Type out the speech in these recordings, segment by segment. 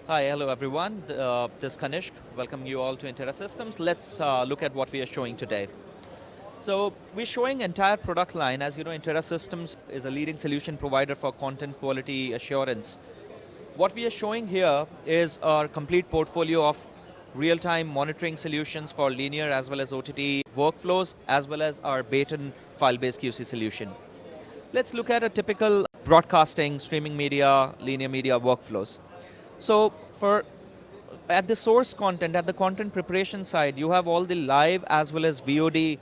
Hi, hello everyone. This is Kanishka. Welcome you all to Interra Systems. Let's look at what we are showing today. So we're showing entire product line. As you know, Interra Systems is a leading solution provider for content quality assurance. What we are showing here is our complete portfolio of real-time monitoring solutions for linear as well as OTT workflows, as well as our Baton file-based QC solution. Let's look at a typical broadcasting, streaming media, linear media workflows. So at the source content, at the content preparation side, you have all the live as well as VOD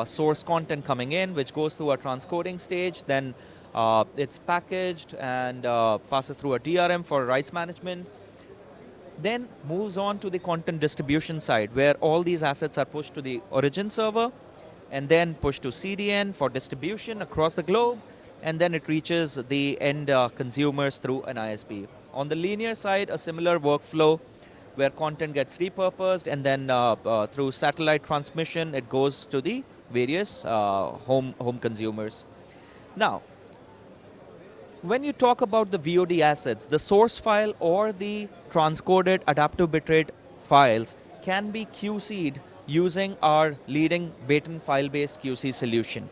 source content coming in, which goes through a transcoding stage. Then it's packaged and passes through a DRM for rights management. Then moves on to the content distribution side, where all these assets are pushed to the origin server and then pushed to CDN for distribution across the globe. And then it reaches the end consumers through an ISP. On the linear side, a similar workflow where content gets repurposed, and then through satellite transmission, it goes to the various home consumers. Now, when you talk about the VOD assets, the source file or the transcoded adaptive bitrate files can be QC'd using our leading Baton file-based QC solution.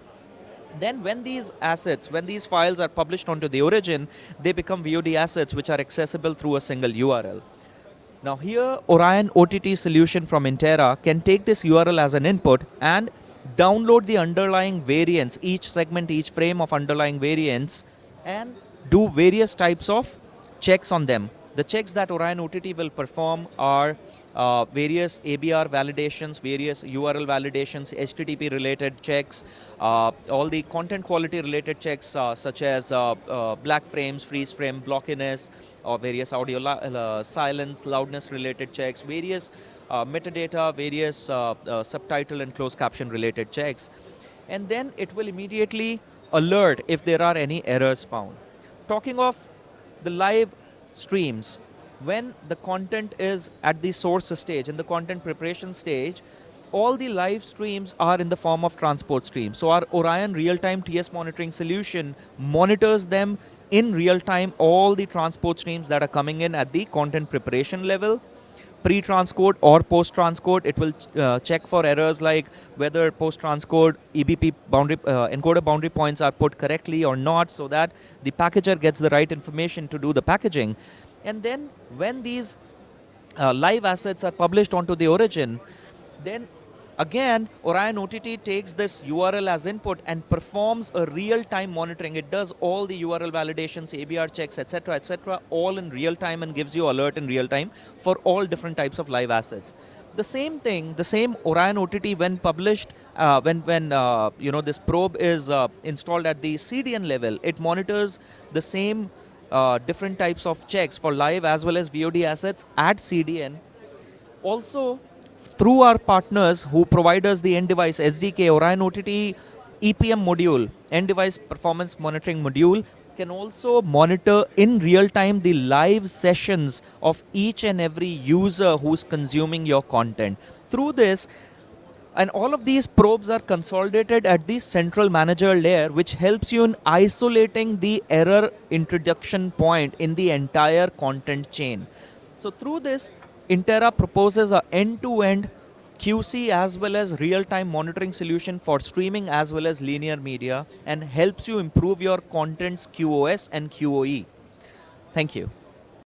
Then when these assets, when these files are published onto the origin, they become VOD assets which are accessible through a single URL. Now here, Orion OTT solution from Interra can take this URL as an input and download the underlying variants, each segment, each frame of underlying variants, and do various types of checks on them. The checks that Orion OTT will perform are various ABR validations, various URL validations, HTTP related checks, all the content quality related checks such as black frames, freeze frame, blockiness, or various audio silence, loudness related checks, various metadata, various subtitle and closed caption related checks. And then it will immediately alert if there are any errors found. Talking of the live streams, when the content is at the source stage, in the content preparation stage, all the live streams are in the form of transport streams. So our Orion real-time TS monitoring solution monitors them in real time, all the transport streams that are coming in at the content preparation level. Pre-transcode or post-transcode, it will check for errors like whether post-transcode EBP boundary, encoder boundary points are put correctly or not, so that the packager gets the right information to do the packaging. And then when these live assets are published onto the origin, then again, Orion OTT takes this URL as input and performs a real-time monitoring. It does all the URL validations, ABR checks, etc., all in real time, and gives you alert in real time for all different types of live assets. The same thing, the same Orion OTT when published, when this probe is installed at the CDN level, it monitors the same different types of checks for live as well as VOD assets at CDN. Also, through our partners who provide us the end device SDK, Orion OTT EPM module, end device performance monitoring module, can also monitor in real time the live sessions of each and every user who's consuming your content. Through this, and all of these probes are consolidated at the central manager layer, which helps you in isolating the error introduction point in the entire content chain. So through this, Interra proposes an end-to-end QC as well as real-time monitoring solution for streaming as well as linear media, and helps you improve your content's QoS and QoE. Thank you.